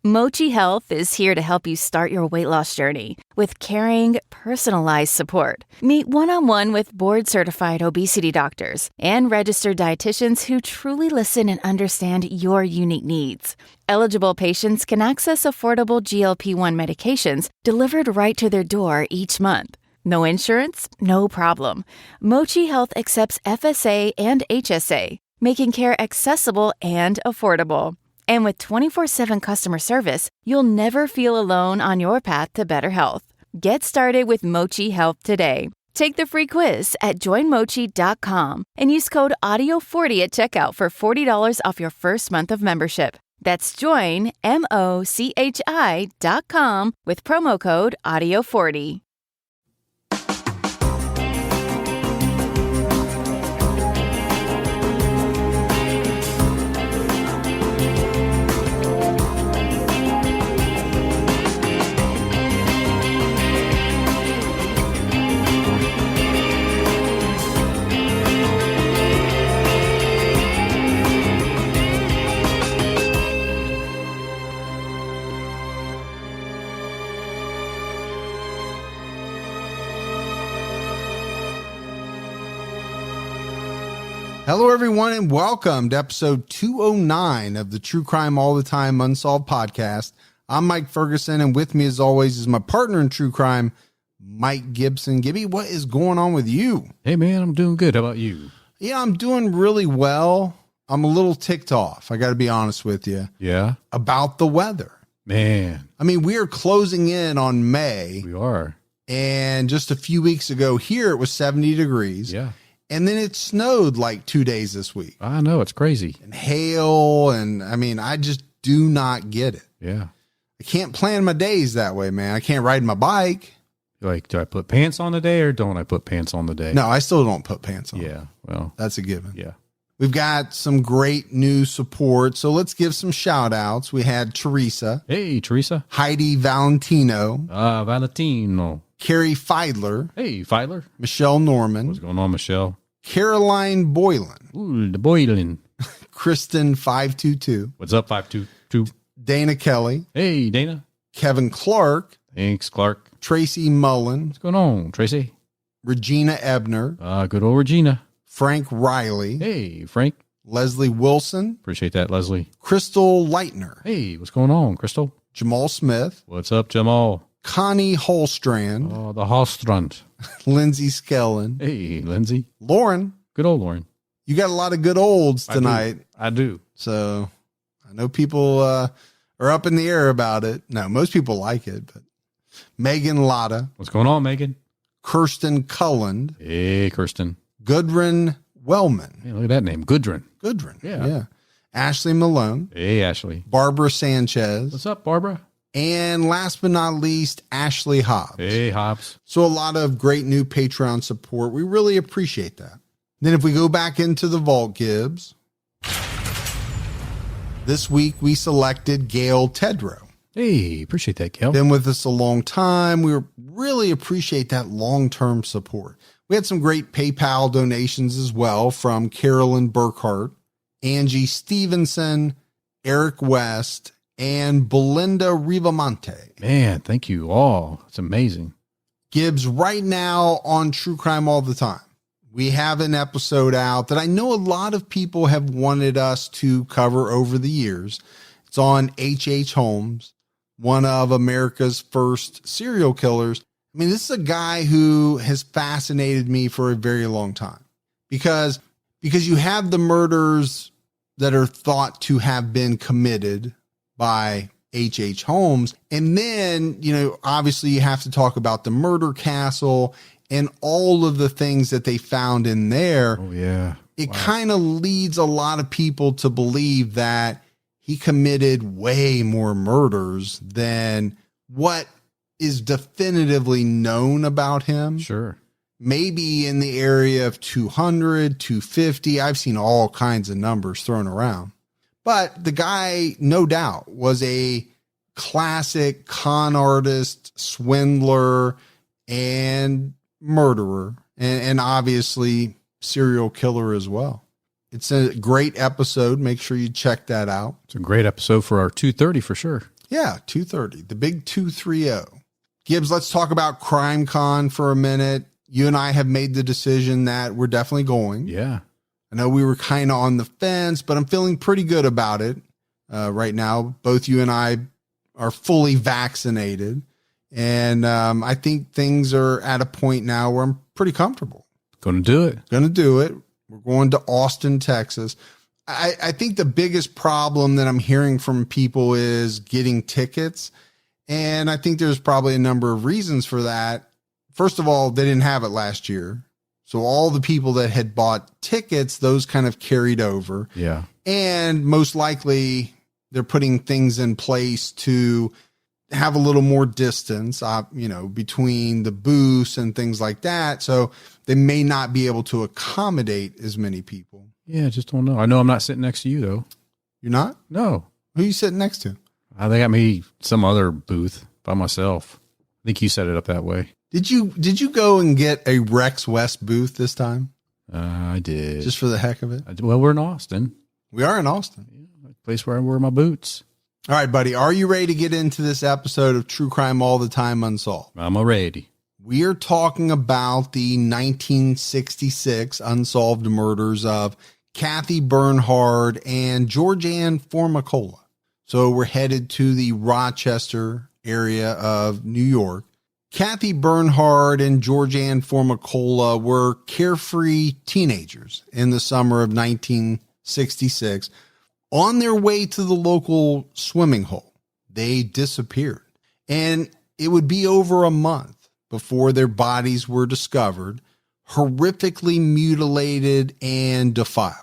Mochi Health is here to help you start your weight loss journey with caring, personalized support. Meet one-on-one with board-certified obesity doctors and registered dietitians who truly listen and understand your unique needs. Eligible patients can access affordable GLP-1 medications delivered right to their door each month. No insurance? No problem. Mochi Health accepts FSA and HSA, making care accessible and affordable. And with 24/7 customer service, you'll never feel alone on your path to better health. Get started with Mochi Health today. Take the free quiz at joinmochi.com and use code AUDIO40 at checkout for $40 off your first month of membership. That's joinmochi.com with promo code AUDIO40. Hello, everyone, and welcome to episode 209 of the True Crime All the Time Unsolved podcast. I'm Mike Ferguson, and with me, as always, is my partner in true crime, Mike Gibson. Gibby, what is going on with you? Hey, man, I'm doing good. How about you? Yeah, I'm doing really well. I'm a little ticked off, I got to be honest with you. Yeah? About the weather. Man. I mean, we are closing in on May. We are. And just a few weeks ago here, it was 70 degrees. Yeah. And then it snowed like 2 days this week. I know, it's crazy. And hail, and I mean, I just do not get it. Yeah. I can't plan my days that way, man. I can't ride my bike. Like, do I put pants on the day or don't I put pants on the day? No, I still don't put pants on. Yeah, well. That's a given. Yeah. We've got some great new support, so let's give some shout outs. We had Teresa. Hey, Teresa. Heidi Valentino. Valentino. Carrie Feidler. Hey, Feidler. Michelle Norman. What's going on, Michelle? Caroline Boylan. Ooh, the Boylan. Kristen 522. What's up, 522? Dana Kelly. Hey, Dana. Kevin Clark. Thanks, Clark. Tracy Mullen. What's going on, Tracy? Regina Ebner. Good old Regina. Frank Riley. Hey, Frank. Leslie Wilson. Appreciate that, Leslie. Crystal Leitner. Hey, what's going on, Crystal? Jamal Smith. What's up, Jamal? Connie Holstrand. Oh, the Holstrand. Lindsay Skellen. Hey, Lindsay. Lauren. Good old Lauren. You got a lot of good olds tonight. I do. So I know people are up in the air about it. No, most people like it, but Megan Lotta. What's going on, Megan? Kirsten Culland. Hey, Kirsten. Gudrun Wellman. Hey, look at that name. Gudrun. Yeah. Ashley Malone. Hey, Ashley. Barbara Sanchez. What's up, Barbara? And last but not least, Ashley Hobbs. Hey, Hobbs. So a lot of great new Patreon support. We really appreciate that. Then if we go back into the vault, Gibbs, this week we selected Gail Tedrow. Hey, appreciate that, Gail. Been with us a long time. We really appreciate that long-term support. We had some great PayPal donations as well from Carolyn Burkhart, Angie Stevenson, Eric West, and Belinda Rivamonte. Man, thank you all. It's amazing. Gibbs, right now on True Crime All the Time, we have an episode out that I know a lot of people have wanted us to cover over the years. It's on H.H. Holmes, one of America's first serial killers. I mean, this is a guy who has fascinated me for a very long time because you have the murders that are thought to have been committed by H.H. Holmes. And then, obviously you have to talk about the murder castle and all of the things that they found in there. Oh, yeah. It kind of leads a lot of people to believe that he committed way more murders than what is definitively known about him. Sure. Maybe in the area of 200, 250. I've seen all kinds of numbers thrown around. But the guy, no doubt, was a classic con artist, swindler, and murderer, and obviously serial killer as well. It's a great episode. Make sure you check that out. It's a great episode for our 230 for sure. Yeah, 2:30. The big 230. Gibbs, let's talk about Crime Con for a minute. You and I have made the decision that we're definitely going. Yeah. I know we were kind of on the fence, but I'm feeling pretty good about it right now. Both you and I are fully vaccinated. And I think things are at a point now where I'm pretty comfortable. Going to do it. Going to do it. We're going to Austin, Texas. I think the biggest problem that I'm hearing from people is getting tickets. And I think there's probably a number of reasons for that. First of all, they didn't have it last year. So all the people that had bought tickets, those kind of carried over. Yeah. And most likely they're putting things in place to have a little more distance, between the booths and things like that. So they may not be able to accommodate as many people. Yeah, just don't know. I know I'm not sitting next to you, though. You're not? No. Who are you sitting next to? They got me some other booth by myself. I think you set it up that way. Did you go and get a Rex West booth this time? I did. Just for the heck of it? Well, we're in Austin. We are in Austin. Yeah, a place where I wear my boots. All right, buddy. Are you ready to get into this episode of True Crime All the Time Unsolved? I'm ready. We are talking about the 1966 unsolved murders of Kathy Bernhard and George-Ann Formicola. So we're headed to the Rochester area of New York. Kathy Bernhard and George-Ann Formicola were carefree teenagers in the summer of 1966. On their way to the local swimming hole, they disappeared. And it would be over a month before their bodies were discovered, horrifically mutilated and defiled.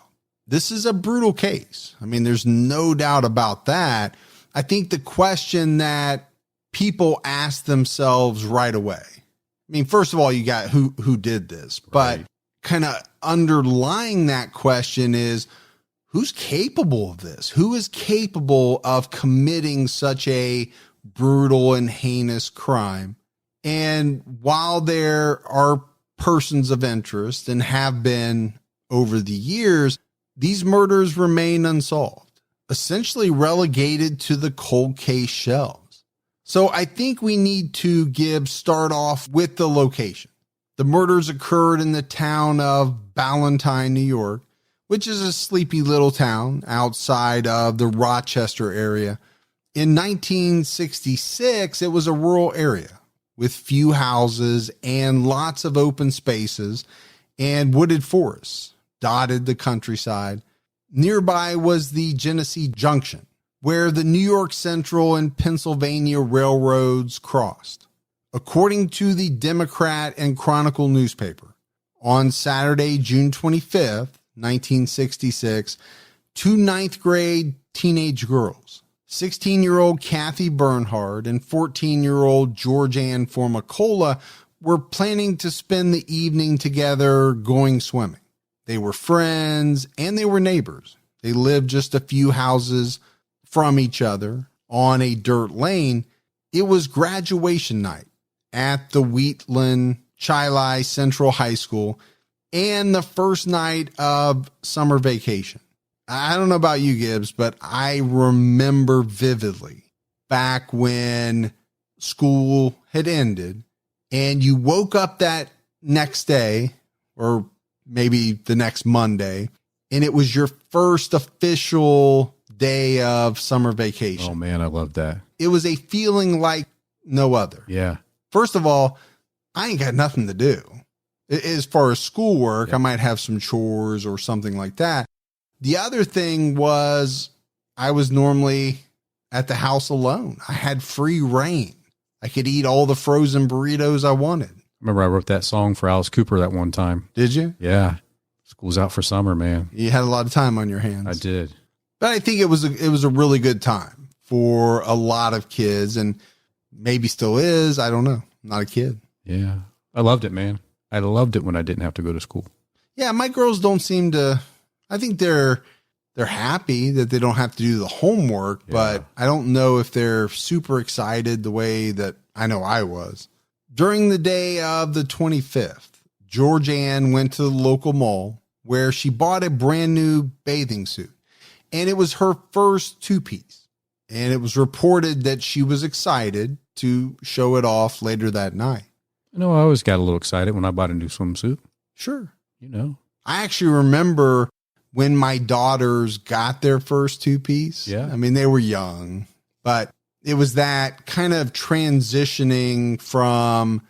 This is a brutal case. I mean, there's no doubt about that. I think the question that people ask themselves right away, I mean, first of all, you got who did this, but kind of underlying that question is, who's capable of this? Who is capable of committing such a brutal and heinous crime? And while there are persons of interest and have been over the years, these murders remain unsolved, essentially relegated to the cold case shelves. So I think we need to, Gibbs, start off with the location. The murders occurred in the town of Ballantyne, New York, which is a sleepy little town outside of the Rochester area. In 1966, it was a rural area with few houses and lots of open spaces and wooded forests dotted the countryside. Nearby was the Genesee Junction, where the New York Central and Pennsylvania railroads crossed. According to the Democrat and Chronicle newspaper, on Saturday, June 25th, 1966, two ninth grade teenage girls, 16-year-old Kathy Bernhard and 14-year-old George-Ann Formicola, were planning to spend the evening together going swimming. They were friends and they were neighbors. They lived just a few houses from each other on a dirt lane. It was graduation night at the Wheatland Chili Central High School and the first night of summer vacation. I don't know about you, Gibbs, but I remember vividly back when school had ended and you woke up that next day or maybe the next Monday, and it was your first official day of summer vacation. Oh man, I love that. It was a feeling like no other. Yeah. First of all, I ain't got nothing to do. As far as schoolwork, I might have some chores or something like that. The other thing was I was normally at the house alone. I had free reign. I could eat all the frozen burritos I wanted. Remember I wrote that song for Alice Cooper that one time. Did you? Yeah. School's out for summer, man. You had a lot of time on your hands. I did. But I think it was a really good time for a lot of kids, and maybe still is. I don't know. I'm not a kid. Yeah. I loved it, man. I loved it when I didn't have to go to school. Yeah, my girls don't seem to. I think they're happy that they don't have to do the homework, but I don't know if they're super excited the way that I know I was. During the day of the 25th, George-Ann went to the local mall where she bought a brand new bathing suit, and it was her first two-piece. and it was reported that she was excited to show it off later that night. I always got a little excited when I bought a new swimsuit. Sure. I I actually remember when my daughters got their first two-piece. Yeah. I mean, they were young, but it was that kind of transitioning from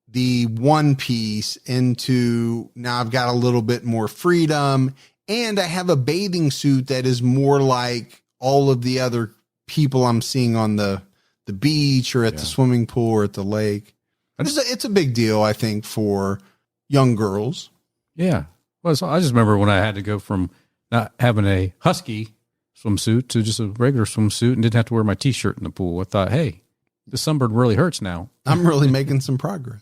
the one piece into now I've got a little bit more freedom, and I have a bathing suit that is more like all of the other people I'm seeing on the beach or at the swimming pool or at the lake. It's a big deal, I think, for young girls. Yeah. Well, so I just remember when I had to go from not having a husky swimsuit to just a regular swimsuit and didn't have to wear my T-shirt in the pool. I thought, hey, the sunburn really hurts now. I'm really making some progress.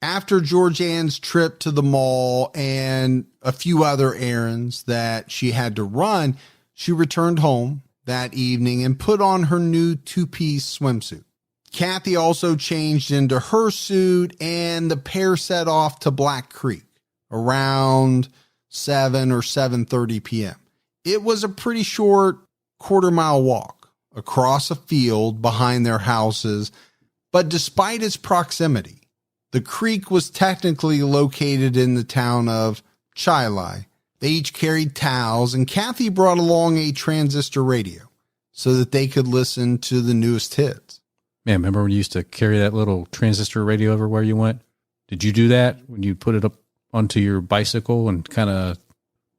After George-Ann's trip to the mall and a few other errands that she had to run, she returned home that evening and put on her new two-piece swimsuit. Kathy also changed into her suit, and the pair set off to Black Creek around 7 or 7:30 p.m. It was a pretty short quarter-mile walk across a field behind their houses, but despite its proximity, the creek was technically located in the town of Chilai. They each carried towels, and Kathy brought along a transistor radio so that they could listen to the newest hits. Man, remember when you used to carry that little transistor radio everywhere you went? Did you do that when you put it up onto your bicycle and kind of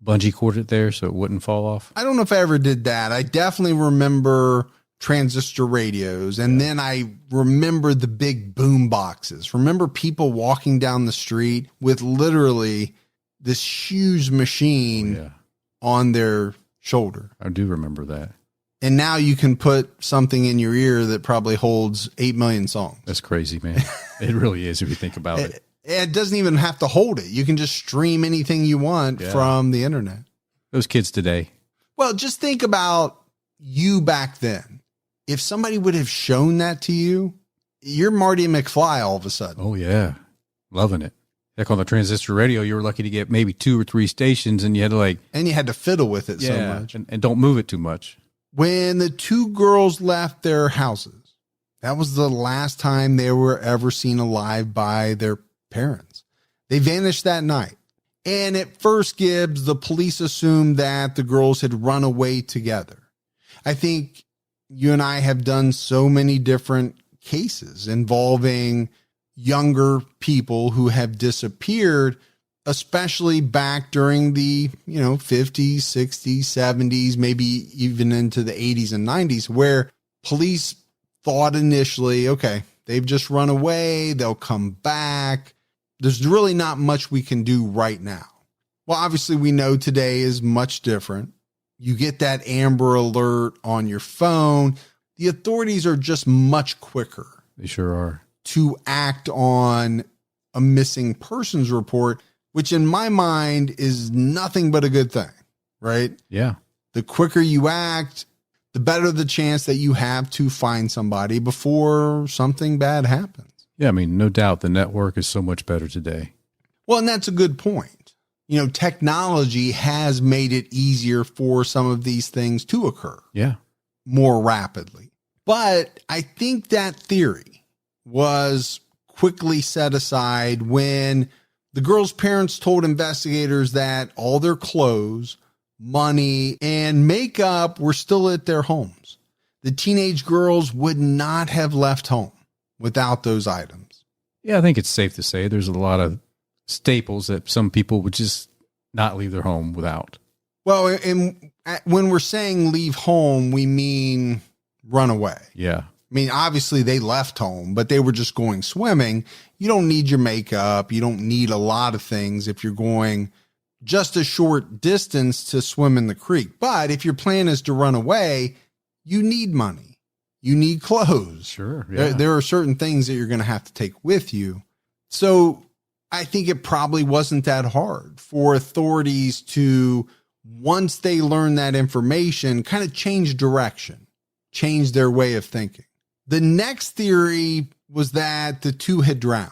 bungee cord it there so it wouldn't fall off? I don't know if I ever did that. I definitely remember transistor radios. And then I remember the big boom boxes. Remember people walking down the street with literally this huge machine on their shoulder. I do remember that. And now you can put something in your ear that probably holds 8 million songs. That's crazy, man. It really is if you think about it. It doesn't even have to hold it. You can just stream anything you want from the internet. Those kids today. Well, just think about you back then. If somebody would have shown that to you, you're Marty McFly all of a sudden. Oh, yeah. Loving it. Heck, on the transistor radio, you were lucky to get maybe 2 or 3 stations, and you had to and you had to fiddle with it so much. And don't move it too much. When the two girls left their houses, that was the last time they were ever seen alive by their parents. They vanished that night. And at first, Gibbs, the police assumed that the girls had run away together. I think you and I have done so many different cases involving younger people who have disappeared, especially back during the, 50s, 60s, 70s, maybe even into the 80s and 90s, where police thought initially, okay, they've just run away, they'll come back. There's really not much we can do right now. Well, obviously we know today is much different. You get that Amber Alert on your phone. The authorities are just much quicker. They sure are. To act on a missing persons report, which in my mind is nothing but a good thing, right? Yeah. The quicker you act, the better the chance that you have to find somebody before something bad happens. Yeah, I mean, no doubt the network is so much better today. Well, and that's a good point. Technology has made it easier for some of these things to occur. Yeah. More rapidly. But I think that theory was quickly set aside when the girls' parents told investigators that all their clothes, money, and makeup were still at their homes. The teenage girls would not have left home without those items. Yeah, I think it's safe to say there's a lot of staples that some people would just not leave their home without. Well, and when we're saying leave home, we mean run away. Yeah. I mean, obviously they left home, but they were just going swimming. You don't need your makeup. You don't need a lot of things if you're going just a short distance to swim in the creek. But if your plan is to run away, you need money. You need clothes. Sure. Yeah. There are certain things that you're going to have to take with you. So I think it probably wasn't that hard for authorities to, once they learned that information, kind of change direction, change their way of thinking. The next theory was that the two had drowned.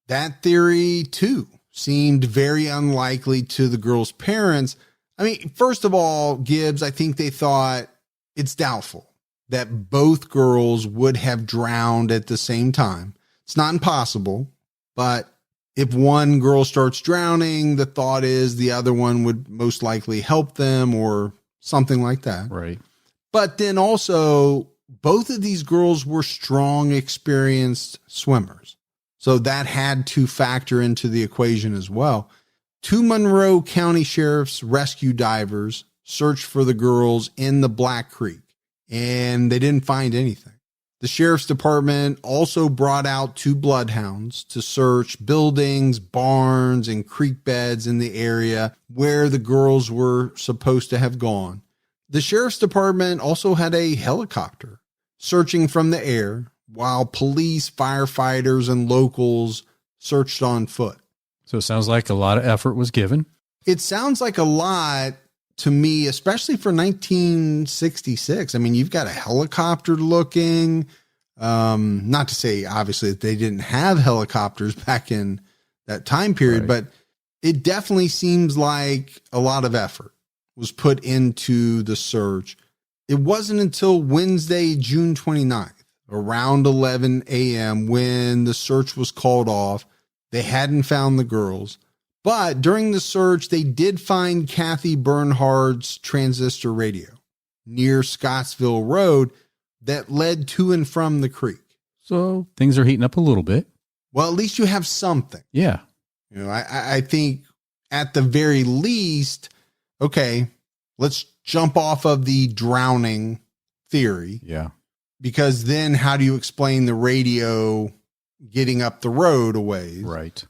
That theory, too, seemed very unlikely to the girls' parents. I mean, first of all, Gibbs, I think they thought it's doubtful that both girls would have drowned at the same time. It's not impossible, but if one girl starts drowning, the thought is the other one would most likely help them or something like that. Right. But then also, both of these girls were strong, experienced swimmers. So that had to factor into the equation as well. 2 Monroe County Sheriff's rescue divers searched for the girls in the Black Creek, and they didn't find anything. The sheriff's department also brought out 2 bloodhounds to search buildings, barns, and creek beds in the area where the girls were supposed to have gone. The sheriff's department also had a helicopter searching from the air while police, firefighters, and locals searched on foot. So it sounds like a lot of effort was given. It sounds like a lot to me, especially for 1966. I mean, you've got a helicopter looking, not to say obviously that they didn't have helicopters back in that time period, Right. but it definitely seems like a lot of effort was put into the search. It wasn't until Wednesday, June 29th, around 11 a.m. when the search was called off. They hadn't found the girls. But during the search, they did find Kathy Bernhard's transistor radio near Scottsville Road that led to and from the creek. So things are heating up a little bit. Well, at least you have something. Yeah. You know, I think at the very least, okay, let's jump off of the drowning theory. Yeah. Because then how do you explain the radio getting up the road a ways? Right.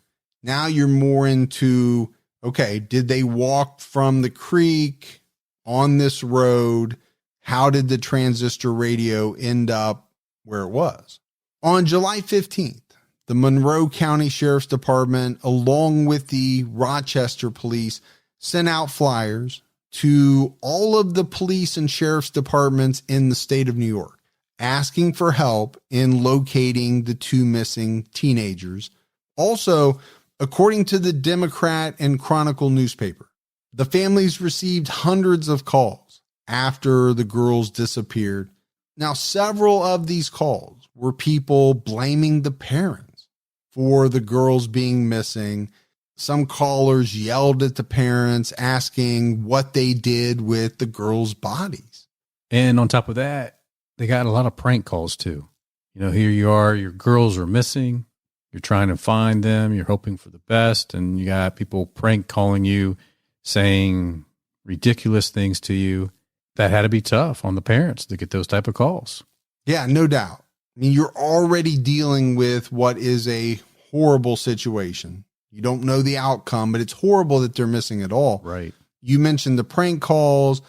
Now you're more into, okay, did they walk from the creek on this road? How did the transistor radio end up where it was? On July 15th, the Monroe County Sheriff's Department, along with the Rochester police, sent out flyers to all of the police and sheriff's departments in the state of New York, asking for help in locating the 2 missing teenagers. Also, according to the Democrat and Chronicle newspaper, the families received hundreds of calls after the girls disappeared. Now, several of these calls were people blaming the parents for the girls being missing. Some callers yelled at the parents, asking what they did with the girls' bodies. And on top of that, they got a lot of prank calls too. You know, here you are, your girls are missing. You're trying to find them. You're hoping for the best. And you got people prank calling you, saying ridiculous things to you. That had to be tough on the parents to get those type of calls. Yeah, no doubt. I mean, you're already dealing with what is a horrible situation. You don't know the outcome, but it's horrible that they're missing it all. Right. You mentioned the prank calls,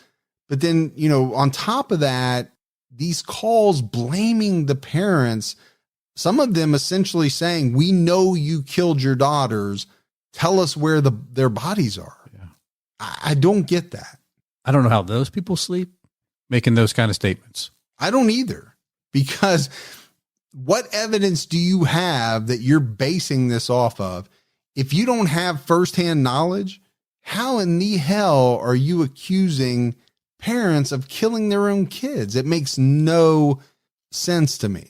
but then, you know, on top of that, these calls blaming the parents, some of them essentially saying, we know you killed your daughters. Tell us where their bodies are. Yeah. I don't get that. I don't know how those people sleep making those kind of statements. I don't either, because what evidence do you have that you're basing this off of? If you don't have firsthand knowledge, how in the hell are you accusing parents of killing their own kids? It makes no sense to me.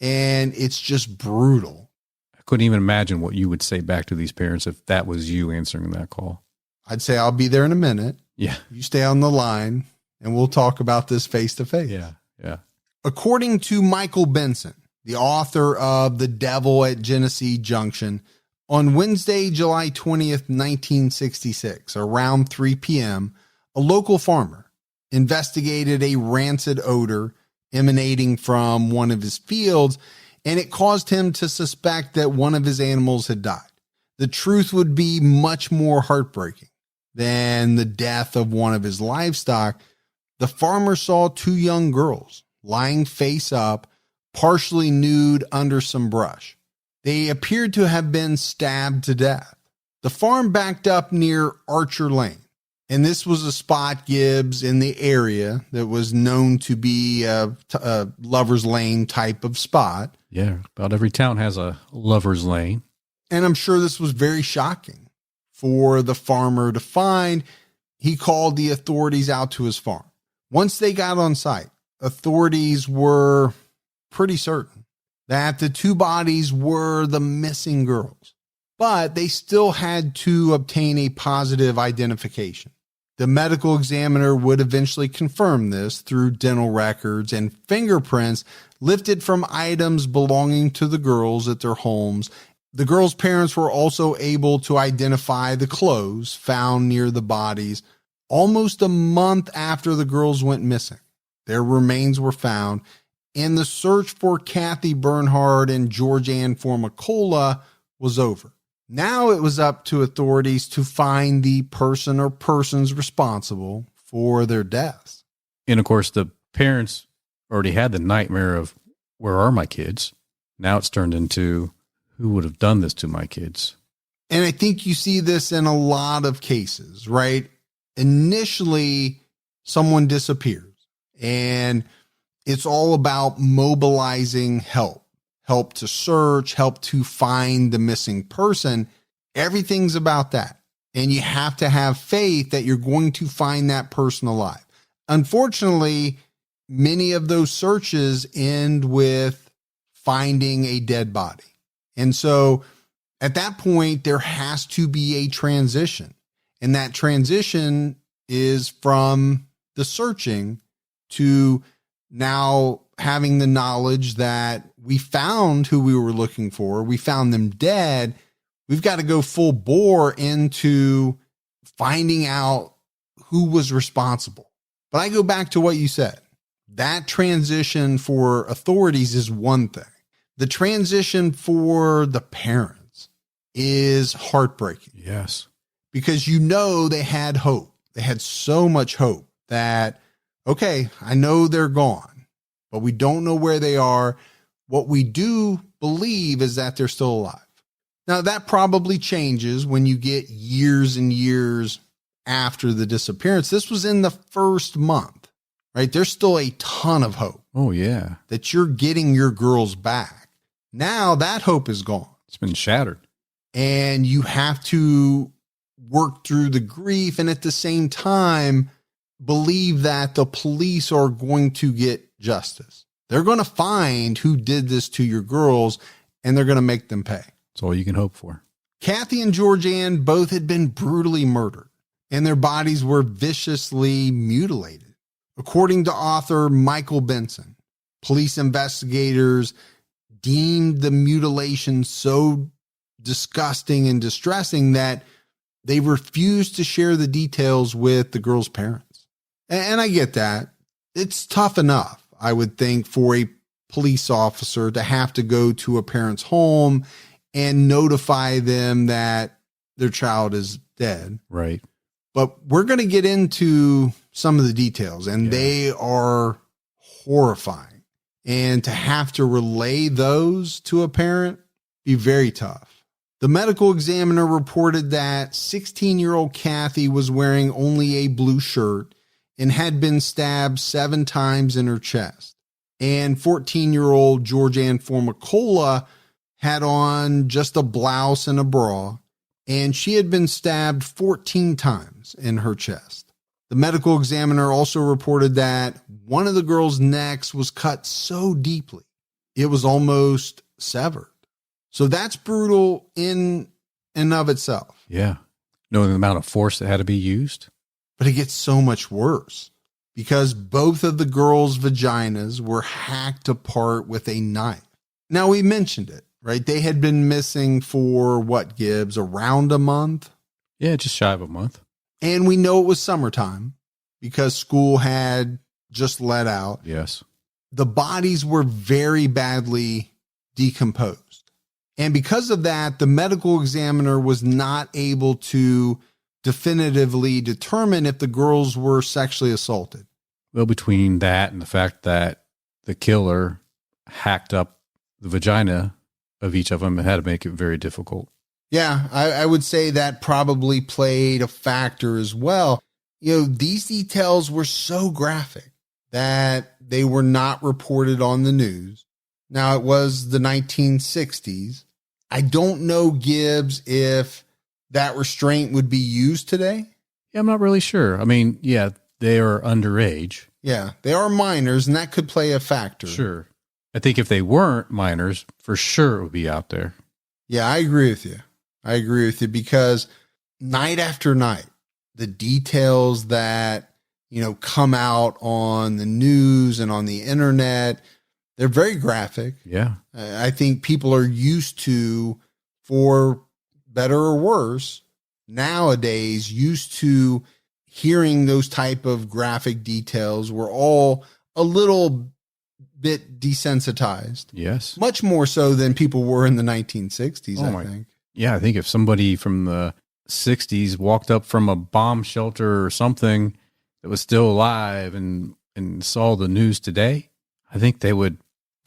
And it's just brutal. I couldn't even imagine what you would say back to these parents if that was you answering that call. I'd say, I'll be there in a minute. Yeah. You stay on the line and we'll talk about this face to face. Yeah. Yeah. According to Michael Benson, the author of The Devil at Genesee Junction, on Wednesday, July 20th, 1966, around 3 p.m., a local farmer investigated a rancid odor emanating from one of his fields, and it caused him to suspect that one of his animals had died. The truth would be much more heartbreaking than the death of one of his livestock. The farmer saw 2 young girls lying face up, partially nude under some brush. They appeared to have been stabbed to death. The farm backed up near Archer Lane, and this was a spot, Gibbs, in the area that was known to be a lover's lane type of spot. Yeah. About every town has a lover's lane. And I'm sure this was very shocking for the farmer to find. He called the authorities out to his farm. Once they got on site, authorities were pretty certain that the two bodies were the missing girls, but they still had to obtain a positive identification. The medical examiner would eventually confirm this through dental records and fingerprints lifted from items belonging to the girls at their homes. The girls' parents were also able to identify the clothes found near the bodies almost a month after the girls went missing. Their remains were found, and the search for Kathy Bernhard and George-Ann Formicola was over. Now it was up to authorities to find the person or persons responsible for their deaths. And of course, the parents already had the nightmare of, where are my kids? Now it's turned into, who would have done this to my kids? And I think you see this in a lot of cases, right? Initially, someone disappears, and it's all about mobilizing help to search, help to find the missing person. Everything's about that. And you have to have faith that you're going to find that person alive. Unfortunately, many of those searches end with finding a dead body. And so at that point, there has to be a transition. And that transition is from the searching to now having the knowledge that we found who we were looking for. We found them dead. We've got to go full bore into finding out who was responsible. But I go back to what you said. That transition for authorities is one thing. The transition for the parents is heartbreaking. Yes. Because you know they had hope. They had so much hope that, okay, I know they're gone, but we don't know where they are. What we do believe is that they're still alive. Now, that probably changes when you get years and years after the disappearance. This was in the first month, right? There's still a ton of hope. Oh, yeah. That you're getting your girls back. Now that hope is gone. It's been shattered. And you have to work through the grief and at the same time believe that the police are going to get justice. They're going to find who did this to your girls, and they're going to make them pay. That's all you can hope for. Kathy and George-Ann both had been brutally murdered, and their bodies were viciously mutilated. According to author Michael Benson, police investigators deemed the mutilation so disgusting and distressing that they refused to share the details with the girls' parents. And I get that. It's tough enough, I would think, for a police officer to have to go to a parent's home and notify them that their child is dead. Right. But we're going to get into some of the details, and they are horrifying. And to have to relay those to a parent be very tough. The medical examiner reported that 16-year-old Kathy was wearing only a blue shirt and had been stabbed 7 times in her chest. And 14-year-old George-Ann Formicola had on just a blouse and a bra, and she had been stabbed 14 times in her chest. The medical examiner also reported that one of the girls' necks was cut so deeply, it was almost severed. So that's brutal in and of itself. Yeah. Knowing the amount of force that had to be used. But it gets so much worse because both of the girls' vaginas were hacked apart with a knife. Now, we mentioned it, right? They had been missing for what, Gibbs? Around a month? Yeah, just shy of a month. And we know it was summertime because school had just let out. Yes. The bodies were very badly decomposed. And because of that, the medical examiner was not able to definitively determine if the girls were sexually assaulted. Well, between that and the fact that the killer hacked up the vagina of each of them, it had to make it very difficult. Yeah, I would say that probably played a factor as well. You know, these details were so graphic that they were not reported on the news. Now, it was the 1960s. I don't know, Gibbs, if that restraint would be used today. Yeah, I'm not really sure. I mean, yeah, they are underage. Yeah, they are minors, and that could play a factor. Sure. I think if they weren't minors, for sure it would be out there. Yeah, I agree with you. I agree with you because night after night, the details that, come out on the news and on the internet, they're very graphic. Yeah. I think people are used to, for better or worse, nowadays used to hearing those type of graphic details. We're all a little bit desensitized. Yes. Much more so than people were in the 1960s, I think. Yeah, I think if somebody from the 60s walked up from a bomb shelter or something that was still alive and saw the news today, I think they would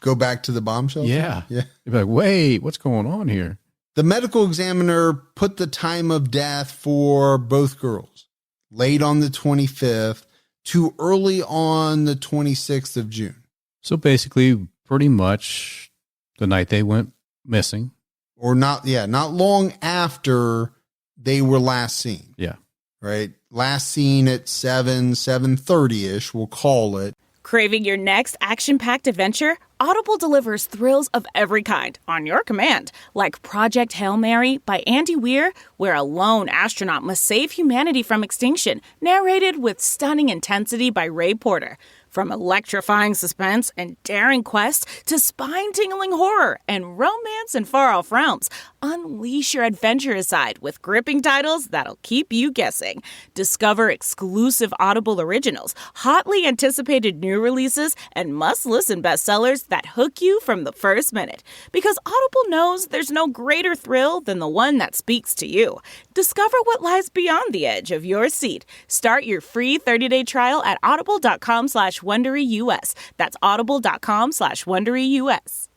go back to the bomb shelter. Yeah. Yeah. They'd be like, wait, what's going on here? The medical examiner put the time of death for both girls late on the 25th to early on the 26th of June. So basically, pretty much the night they went missing. Or not long after they were last seen. Yeah. Right? Last seen at 7:30-ish, we'll call it. Craving your next action-packed adventure? Audible delivers thrills of every kind on your command, like Project Hail Mary by Andy Weir, where a lone astronaut must save humanity from extinction, narrated with stunning intensity by Ray Porter. From electrifying suspense and daring quest to spine-tingling horror and romance in far-off realms, unleash your adventurous side with gripping titles that'll keep you guessing. Discover exclusive Audible originals, hotly anticipated new releases, and must-listen bestsellers that hook you from the first minute. Because Audible knows there's no greater thrill than the one that speaks to you. Discover what lies beyond the edge of your seat. Start your free 30-day trial at audible.com/WonderyUS. That's audible.com/WonderyUS.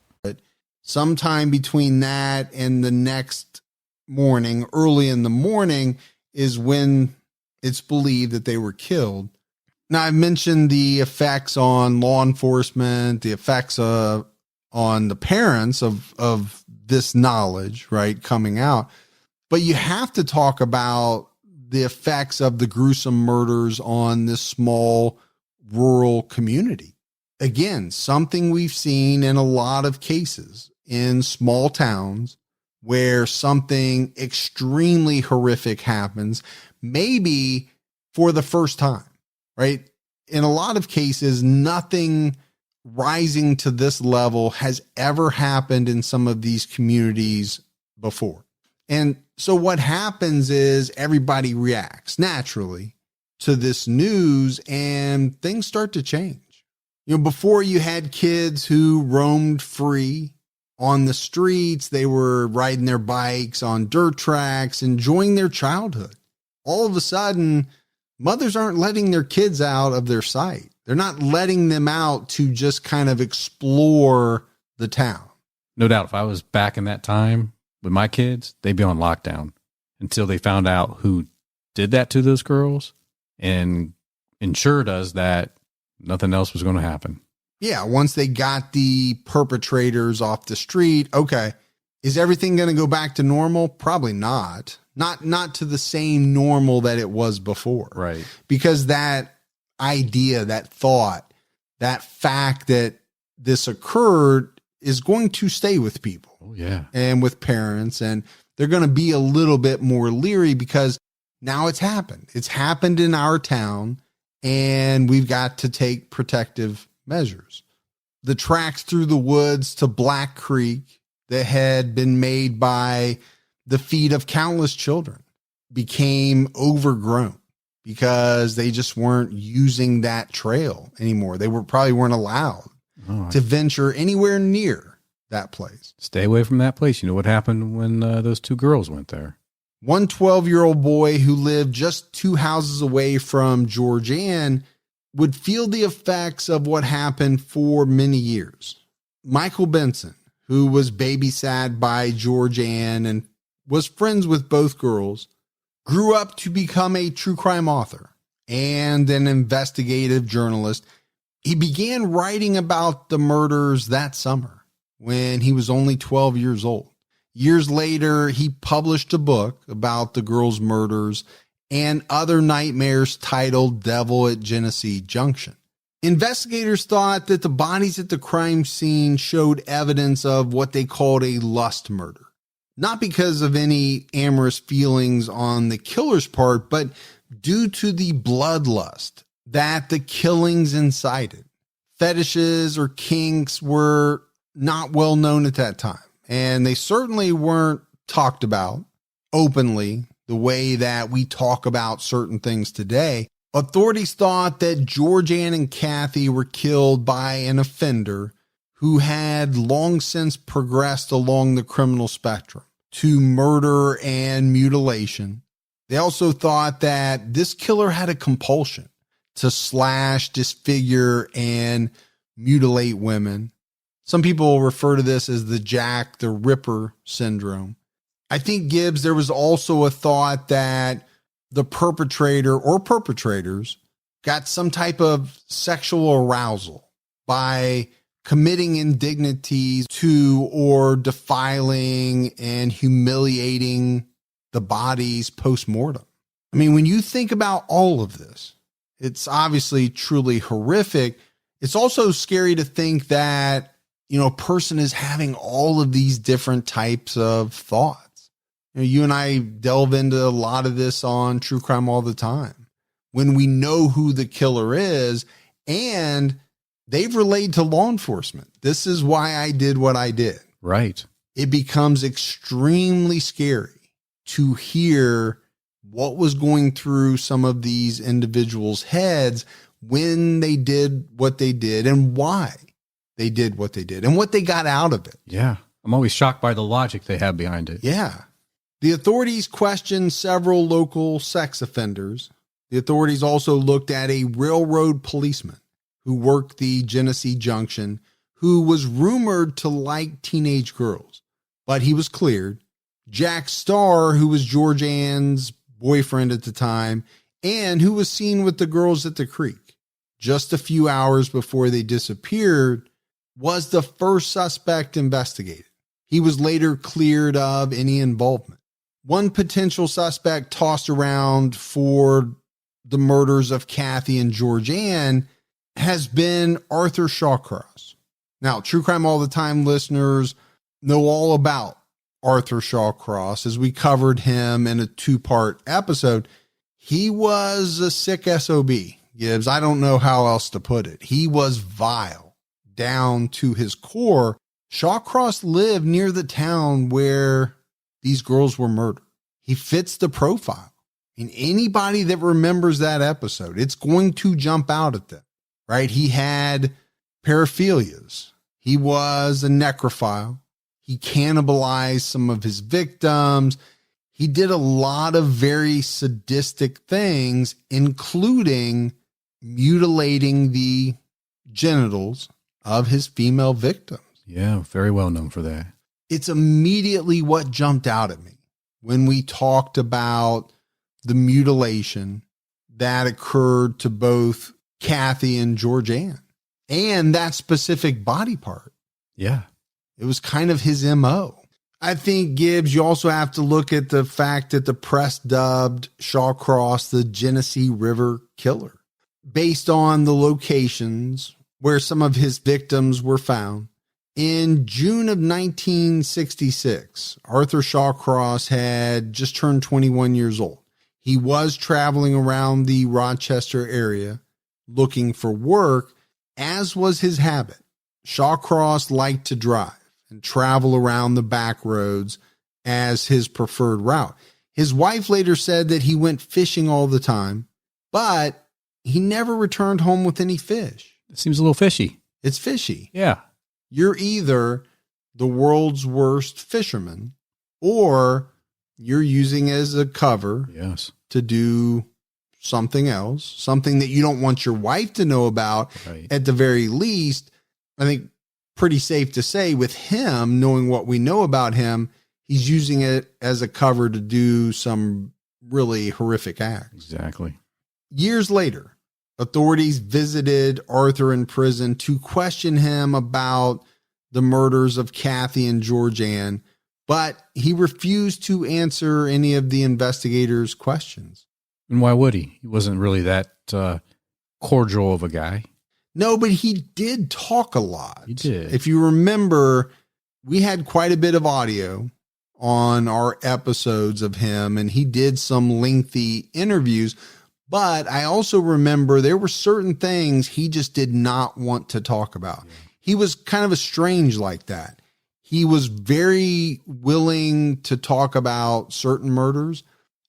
Sometime between that and the next morning, early in the morning, is when it's believed that they were killed. Now, I mentioned the effects on law enforcement, the effects on the parents of this knowledge, right, coming out. But you have to talk about the effects of the gruesome murders on this small rural community. Again, something we've seen in a lot of cases in small towns where something extremely horrific happens, maybe for the first time, right? In a lot of cases, nothing rising to this level has ever happened in some of these communities before. And so what happens is everybody reacts naturally to this news and things start to change. Before you had kids who roamed free on the streets, they were riding their bikes on dirt tracks, enjoying their childhood. All of a sudden, mothers aren't letting their kids out of their sight. They're not letting them out to just kind of explore the town. No doubt, if I was back in that time with my kids, they'd be on lockdown until they found out who did that to those girls and ensured us that nothing else was going to happen. Yeah, once they got the perpetrators off the street, okay, is everything going to go back to normal? Probably not. Not to the same normal that it was before. Right. Because that idea, that thought, that fact that this occurred is going to stay with people. Oh, yeah. And with parents, and they're going to be a little bit more leery because now it's happened. It's happened in our town, and we've got to take protective measures. The tracks through the woods to Black Creek that had been made by the feet of countless children became overgrown because they just weren't using that trail anymore. They probably weren't allowed to venture anywhere near that place. Stay away from that place. You know what happened when those two girls went there? One 12-year-old boy who lived just 2 houses away from George-Ann would feel the effects of what happened for many years. Michael Benson, who was babysat by George-Ann and was friends with both girls, grew up to become a true crime author and an investigative journalist. He began writing about the murders that summer when he was only 12 years old. Years later, he published a book about the girls' murders and other nightmares titled Devil at Genesee Junction. Investigators thought that the bodies at the crime scene showed evidence of what they called a lust murder. Not because of any amorous feelings on the killer's part, but due to the bloodlust that the killings incited. Fetishes or kinks were not well known at that time, and they certainly weren't talked about openly the way that we talk about certain things today. Authorities thought that George-Ann and Kathy were killed by an offender who had long since progressed along the criminal spectrum to murder and mutilation. They also thought that this killer had a compulsion to slash, disfigure, and mutilate women. Some people refer to this as the Jack the Ripper syndrome. I think, Gibbs, there was also a thought that the perpetrator or perpetrators got some type of sexual arousal by committing indignities to or defiling and humiliating the bodies post-mortem. I mean, when you think about all of this, it's obviously truly horrific. It's also scary to think that, a person is having all of these different types of thoughts. You and I delve into a lot of this on True Crime all the time. When we know who the killer is and they've relayed to law enforcement, this is why I did what I did. Right. It becomes extremely scary to hear what was going through some of these individuals' heads when they did what they did and why they did what they did and what they got out of it. Yeah. I'm always shocked by the logic they have behind it. Yeah. The authorities questioned several local sex offenders. The authorities also looked at a railroad policeman who worked the Genesee Junction, who was rumored to like teenage girls, but he was cleared. Jack Starr, who was George-Ann's boyfriend at the time, and who was seen with the girls at the creek just a few hours before they disappeared, was the first suspect investigated. He was later cleared of any involvement. One potential suspect tossed around for the murders of Kathy and George-Ann has been Arthur Shawcross. Now, True Crime All the Time listeners know all about Arthur Shawcross, as we covered him in a 2-part episode. He was a sick SOB, Gibbs. I don't know how else to put it. He was vile down to his core. Shawcross lived near the town where these girls were murdered. He fits the profile. And anybody that remembers that episode, it's going to jump out at them, right? He had paraphilias. He was a necrophile. He cannibalized some of his victims. He did a lot of very sadistic things, including mutilating the genitals of his female victims. Yeah, very well known for that. It's immediately what jumped out at me when we talked about the mutilation that occurred to both Kathy and George-Ann and that specific body part. Yeah. It was kind of his MO. I think, Gibbs, you also have to look at the fact that the press dubbed Shawcross the Genesee River Killer based on the locations where some of his victims were found. In June of 1966, Arthur Shawcross had just turned 21 years old. He was traveling around the Rochester area looking for work, as was his habit. Shawcross liked to drive and travel around the back roads as his preferred route. His wife later said that he went fishing all the time, but he never returned home with any fish. It seems a little fishy. It's fishy. Yeah. You're either the world's worst fisherman or you're using it as a cover Yes. to do something else, something that you don't want your wife to know about. Right. At the very least. I think pretty safe to say with him, knowing what we know about him, he's using it as a cover to do some really horrific acts. Exactly. Years later, authorities visited Arthur in prison to question him about the murders of Kathy and George-Ann, but he refused to answer any of the investigators' questions. And why would he? He wasn't really that cordial of a guy. No, but he did talk a lot. He did. If you remember, we had quite a bit of audio on our episodes of him, and he did some lengthy interviews. But I also remember there were certain things he just did not want to talk about. Yeah. He was kind of estranged like that. He was very willing to talk about certain murders.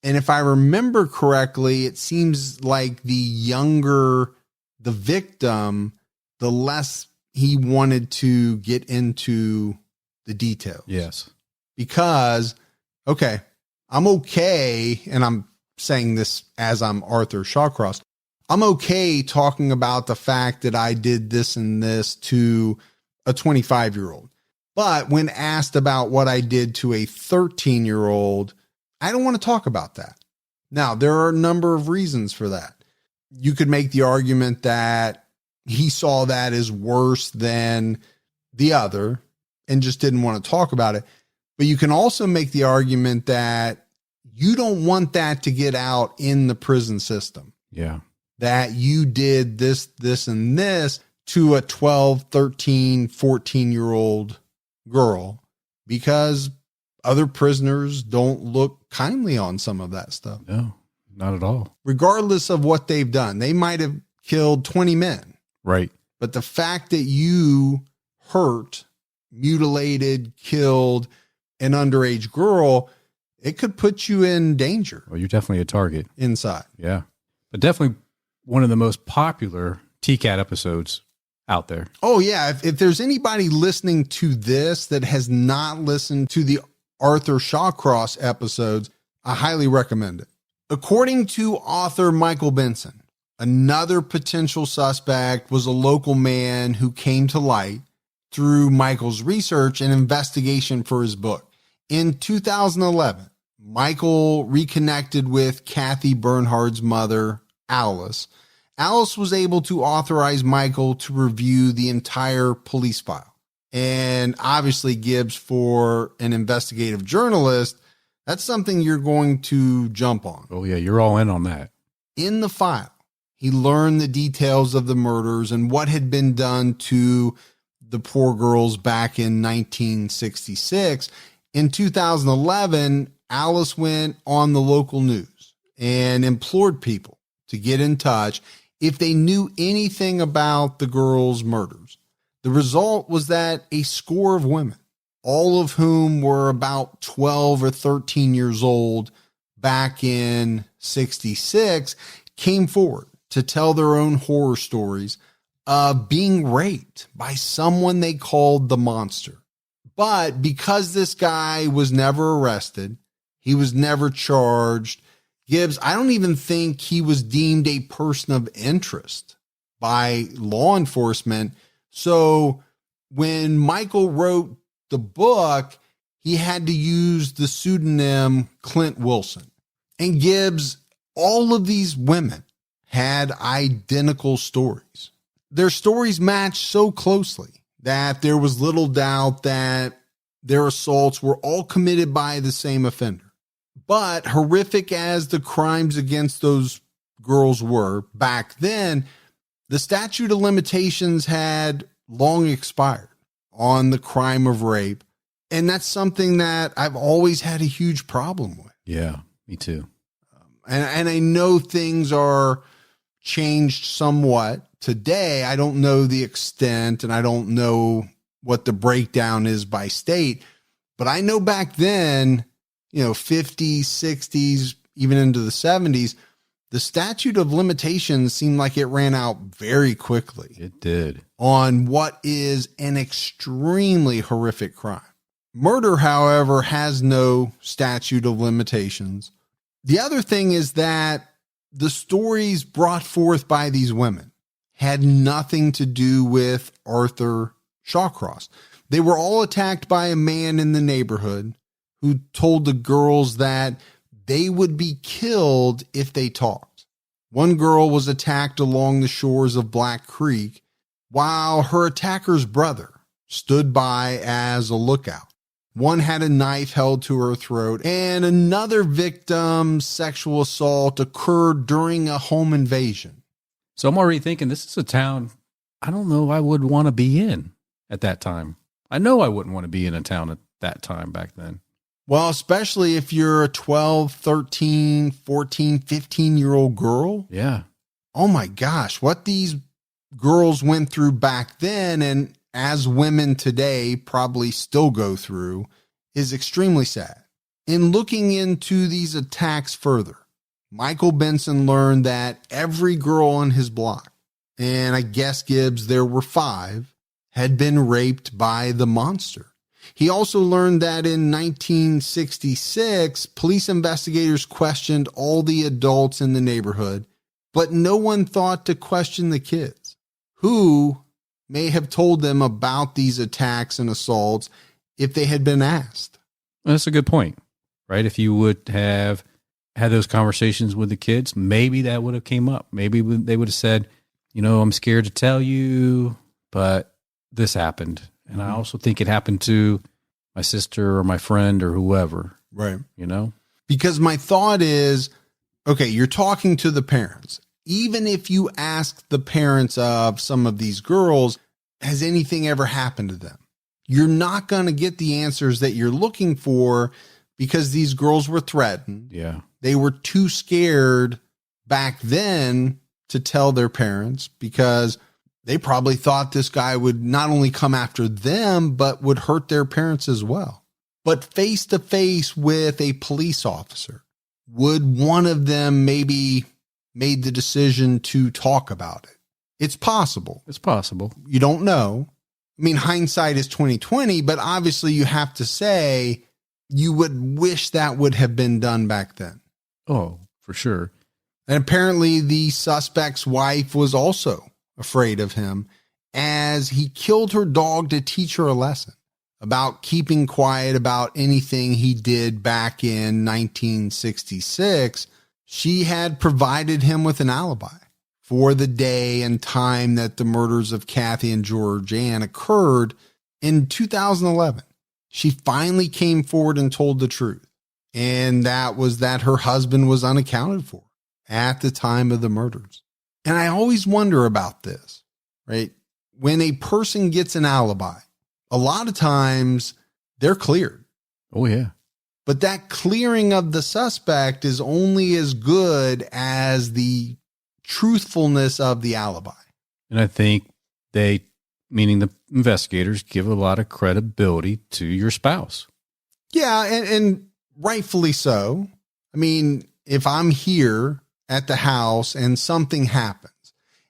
And if I remember correctly, it seems like the younger the victim, the less he wanted to get into the details. Yes. Because, okay, I'm okay, and I'm saying this as I'm Arthur Shawcross, I'm okay talking about the fact that I did this and this to a 25-year-old. But when asked about what I did to a 13-year-old, I don't want to talk about that. Now, there are a number of reasons for that. You could make the argument that he saw that as worse than the other and just didn't want to talk about it. But you can also make the argument that you don't want that to get out in the prison system. Yeah. That you did this, and this to a 12, 13, 14-year-old girl, because other prisoners don't look kindly on some of that stuff. No, not at all. Regardless of what they've done, they might have killed 20 men. Right. But the fact that you hurt, mutilated, killed an underage girl, it could put you in danger. Well, you're definitely a target. Inside. Yeah. But definitely one of the most popular TCAT episodes out there. Oh, yeah. If there's anybody listening to this that has not listened to the Arthur Shawcross episodes, I highly recommend it. According to author Michael Benson, another potential suspect was a local man who came to light through Michael's research and investigation for his book. In 2011, Michael reconnected with Kathy Bernhard's mother, Alice. Alice was able to authorize Michael to review the entire police file. And obviously, Gibbs, for an investigative journalist, that's something you're going to jump on. Oh, yeah, you're all in on that. In the file, he learned the details of the murders and what had been done to the poor girls back in 1966. In 2011, Alice went on the local news and implored people to get in touch if they knew anything about the girls' murders. The result was that a score of women, all of whom were about 12 or 13 years old back in 66, came forward to tell their own horror stories of being raped by someone they called the monster. But because this guy was never arrested, he was never charged, Gibbs, I don't even think he was deemed a person of interest by law enforcement. So when Michael wrote the book, he had to use the pseudonym Clint Wilson. And Gibbs, all of these women had identical stories. Their stories matched so closely that there was little doubt that their assaults were all committed by the same offender. But horrific as the crimes against those girls were back then, the statute of limitations had long expired on the crime of rape. And that's something that I've always had a huge problem with. Yeah, me too. And I know things are changed somewhat today. I don't know the extent and I don't know what the breakdown is by state, but I know back then, 50s, 60s, even into the 70s, the statute of limitations seemed like it ran out very quickly. It did. On what is an extremely horrific crime. Murder, however, has no statute of limitations. The other thing is that the stories brought forth by these women had nothing to do with Arthur Shawcross. They were all attacked by a man in the neighborhood who told the girls that they would be killed if they talked. One girl was attacked along the shores of Black Creek while her attacker's brother stood by as a lookout. One had a knife held to her throat, and another victim's sexual assault occurred during a home invasion. So I'm already thinking this is a town I don't know I would want to be in at that time. I know I wouldn't want to be in a town at that time back then. Well, especially if you're a 12, 13, 14, 15-year-old girl. Yeah. Oh my gosh, what these girls went through back then, and as women today probably still go through, is extremely sad. In looking into these attacks further, Michael Benson learned that every girl on his block, and I guess Gibbs, there were 5, had been raped by the monster. He also learned that in 1966, police investigators questioned all the adults in the neighborhood, but no one thought to question the kids, who may have told them about these attacks and assaults if they had been asked. That's a good point, right? If you would have had those conversations with the kids, maybe that would have came up. Maybe they would have said, I'm scared to tell you, but this happened. And I also think it happened to my sister or my friend or whoever. Right. Because my thought is, okay, you're talking to the parents. Even if you ask the parents of some of these girls, has anything ever happened to them? You're not going to get the answers that you're looking for because these girls were threatened. Yeah. They were too scared back then to tell their parents because they probably thought this guy would not only come after them, but would hurt their parents as well. But face to face with a police officer, would one of them maybe made the decision to talk about it? It's possible. It's possible. You don't know. I mean, hindsight is 20/20, but obviously you have to say you would wish that would have been done back then. Oh, for sure. And apparently the suspect's wife was also afraid of him, as he killed her dog to teach her a lesson about keeping quiet about anything he did back in 1966. She had provided him with an alibi for the day and time that the murders of Kathy and George-Ann occurred in 2011. She finally came forward and told the truth, and that was that her husband was unaccounted for at the time of the murders. And I always wonder about this, right? When a person gets an alibi, a lot of times they're cleared. Oh, yeah. But that clearing of the suspect is only as good as the truthfulness of the alibi. And I think they, meaning the investigators, give a lot of credibility to your spouse. Yeah, and rightfully so. I mean, if I'm here at the house and something happens,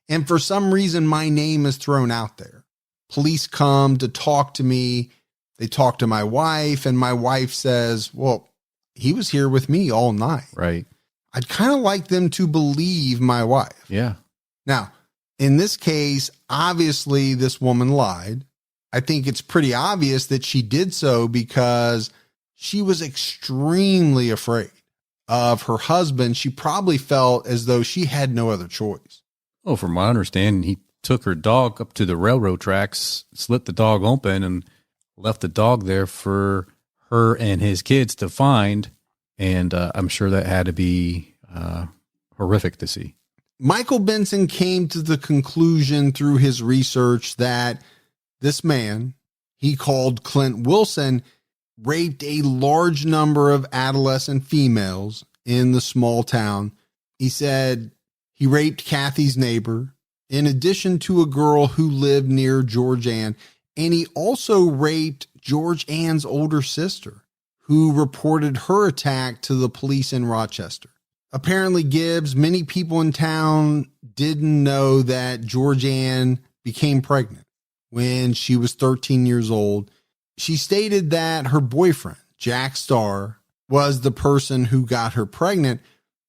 and for some reason my name is thrown out there, police come to talk to me, they talk to my wife, and my wife says, well, he was here with me all night. Right. I'd kind of like them to believe my wife. Yeah. Now, in this case, obviously this woman lied. I think it's pretty obvious that she did so because she was extremely afraid of her husband. She probably felt as though she had no other choice. Oh, from my understanding, he took her dog up to the railroad tracks, slit the dog open, and left the dog there for her and his kids to find. And I'm sure that had to be horrific to see. Michael Benson came to the conclusion through his research that this man, he called Clint Wilson, raped a large number of adolescent females in the small town. He said he raped Kathy's neighbor, in addition to a girl who lived near George-Ann, and he also raped George-Ann's older sister, who reported her attack to the police in Rochester. Apparently, Gibbs, many people in town didn't know that George-Ann became pregnant when she was 13 years old. She stated that her boyfriend, Jack Starr, was the person who got her pregnant,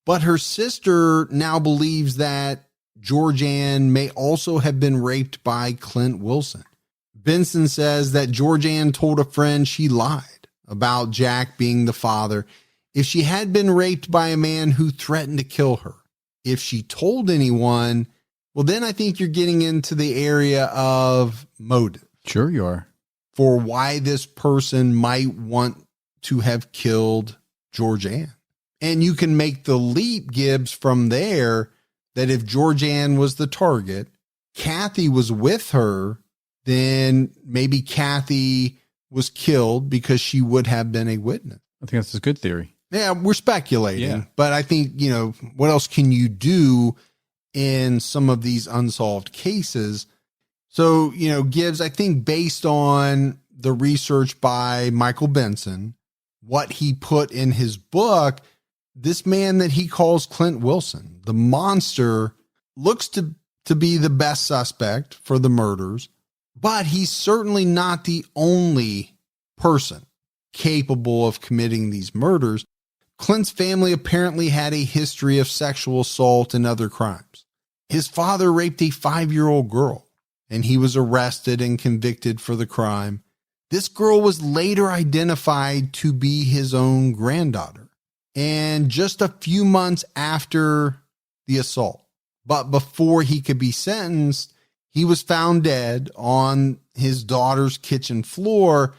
but her sister now believes that George-Ann may also have been raped by Clint Wilson. Benson says that George-Ann told a friend she lied about Jack being the father if she had been raped by a man who threatened to kill her. If she told anyone, well, then I think you're getting into the area of motive. Sure you are. For why this person might want to have killed George-Ann. And you can make the leap, Gibbs, from there, that if George-Ann was the target, Kathy was with her, then maybe Kathy was killed because she would have been a witness. I think that's a good theory. Yeah, we're speculating, but I think, what else can you do in some of these unsolved cases? So, Gibbs, I think based on the research by Michael Benson, what he put in his book, this man that he calls Clint Wilson, the monster, looks to be the best suspect for the murders, but he's certainly not the only person capable of committing these murders. Clint's family apparently had a history of sexual assault and other crimes. His father raped a 5-year-old girl, and he was arrested and convicted for the crime. This girl was later identified to be his own granddaughter, and just a few months after the assault, but before he could be sentenced, he was found dead on his daughter's kitchen floor,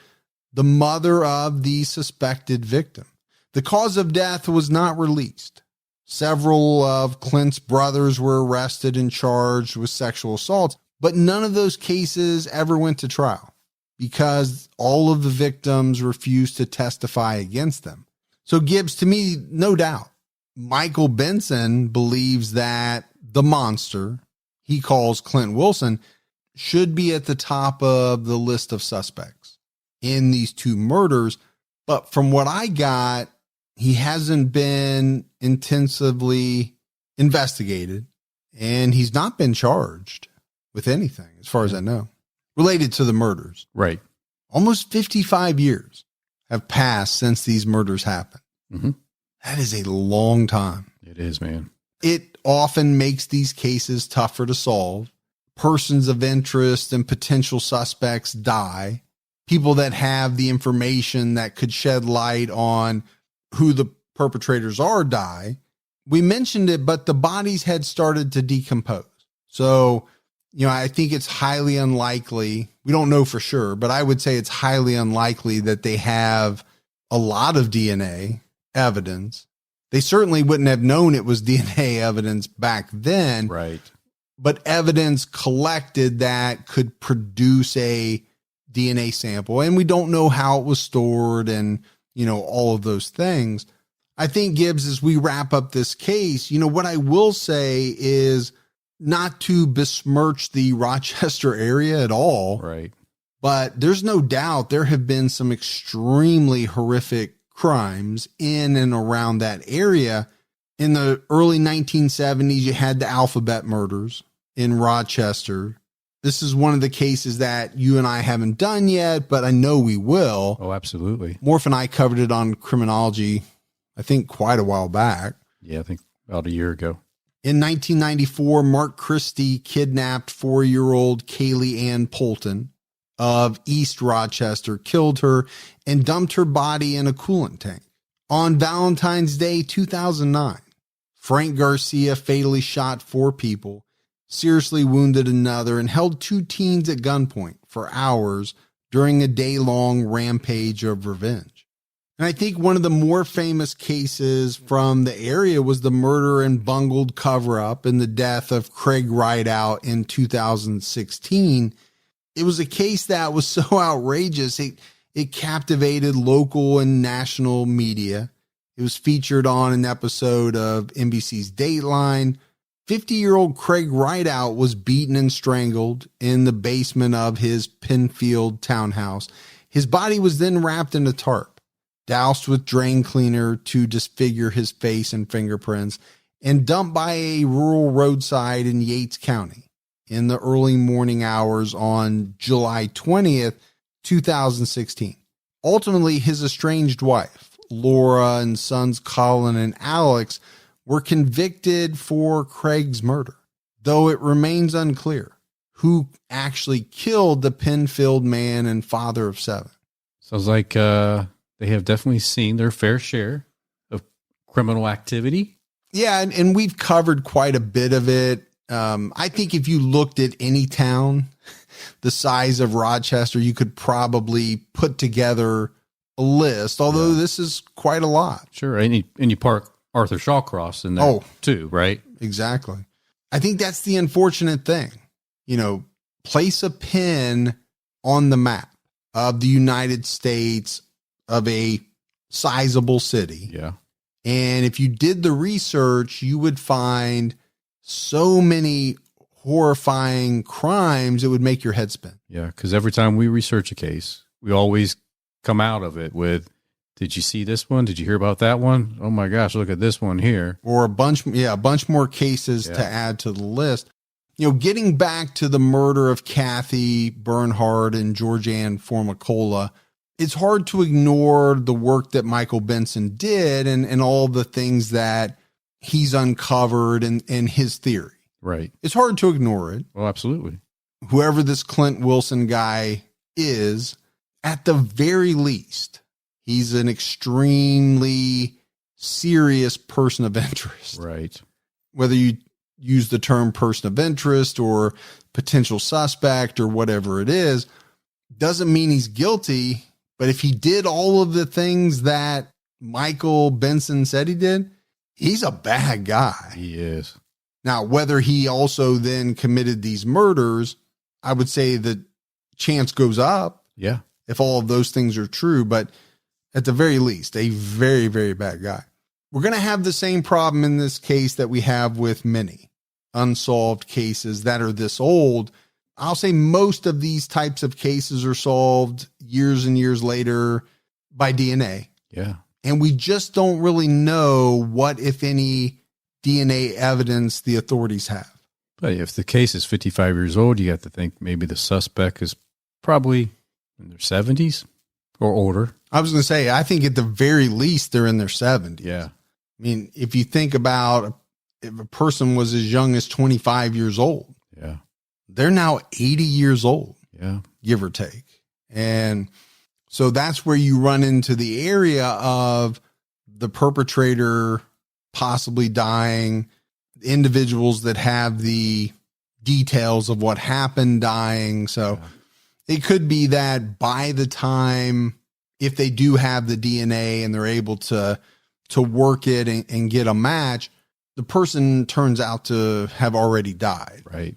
the mother of the suspected victim. The cause of death was not released. Several of Clint's brothers were arrested and charged with sexual assaults, but none of those cases ever went to trial because all of the victims refused to testify against them. So Gibbs, to me, no doubt, Michael Benson believes that the monster he calls Clint Wilson should be at the top of the list of suspects in these two murders. But from what I got, he hasn't been intensively investigated, and he's not been charged with anything, as far as I know, related to the murders. Right. Almost 55 years have passed since these murders happened. Mm-hmm. That is a long time. It is, man. It often makes these cases tougher to solve. Persons of interest and potential suspects die. People that have the information that could shed light on who the perpetrators are die. We mentioned it, but the bodies had started to decompose. So, I think it's highly unlikely. We don't know for sure, but I would say it's highly unlikely that they have a lot of DNA evidence. They certainly wouldn't have known it was DNA evidence back then. Right. But evidence collected that could produce a DNA sample. And we don't know how it was stored and, all of those things. I think, Gibbs, as we wrap up this case, what I will say is not to besmirch the Rochester area at all. Right. But there's no doubt there have been some extremely horrific crimes in and around that area. In the early 1970s, you had the Alphabet murders in Rochester. This is one of the cases that you and I haven't done yet, but I know we will. Oh, absolutely. Morph and I covered it on Criminology, I think quite a while back. Yeah, I think about a year ago. In 1994, Mark Christie kidnapped 4-year-old Kaylee Ann Polton of East Rochester, killed her, and dumped her body in a coolant tank. On Valentine's Day 2009, Frank Garcia fatally shot 4 people, seriously wounded another, and held 2 teens at gunpoint for hours during a day-long rampage of revenge. And I think one of the more famous cases from the area was the murder and bungled cover-up and the death of Craig Rideout in 2016. It was a case that was so outrageous, it captivated local and national media. It was featured on an episode of NBC's Dateline. 50-year-old Craig Rideout was beaten and strangled in the basement of his Penfield townhouse. His body was then wrapped in a tarp, doused with drain cleaner to disfigure his face and fingerprints, and dumped by a rural roadside in Yates County in the early morning hours on July 20th, 2016. Ultimately, his estranged wife, Laura, and sons Colin and Alex were convicted for Craig's murder, though it remains unclear who actually killed the Penfield man and father of 7. Sounds like they have definitely seen their fair share of criminal activity. Yeah, and we've covered quite a bit of it. I think if you looked at any town the size of Rochester, you could probably put together a list, although this is quite a lot. Sure, and you park Arthur Shawcross in there too, right? Exactly. I think that's the unfortunate thing. place a pin on the map of the United States, of a sizable city. Yeah. And if you did the research, you would find so many horrifying crimes, it would make your head spin. Yeah, because every time we research a case, we always come out of it with, did you see this one? Did you hear about that one? Oh my gosh, look at this one here. Or a bunch more cases to add to the list. Getting back to the murder of Kathy Bernhard and George-Ann Formicola, it's hard to ignore the work that Michael Benson did and all the things that he's uncovered in his theory. Right. It's hard to ignore it. Well, absolutely. Whoever this Clint Wilson guy is, at the very least, he's an extremely serious person of interest. Right. Whether you use the term person of interest or potential suspect or whatever it is, doesn't mean he's guilty. But if he did all of the things that Michael Benson said he did, he's a bad guy. He is. Now, whether he also then committed these murders, I would say the chance goes up. Yeah. If all of those things are true, but at the very least, a very, very bad guy. We're going to have the same problem in this case that we have with many unsolved cases that are this old. I'll say most of these types of cases are solved years and years later by DNA. Yeah. And we just don't really know what, if any, DNA evidence the authorities have. But if the case is 55 years old, you have to think maybe the suspect is probably in their 70s or older. I was going to say, I think at the very least, they're in their 70s. Yeah. I mean, if you think about if a person was as young as 25 years old, yeah, they're now 80 years old, yeah, give or take. And so that's where you run into the area of the perpetrator possibly dying, individuals that have the details of what happened dying. So it could be that by the time, if they do have the DNA and they're able to work it and get a match, the person turns out to have already died. Right.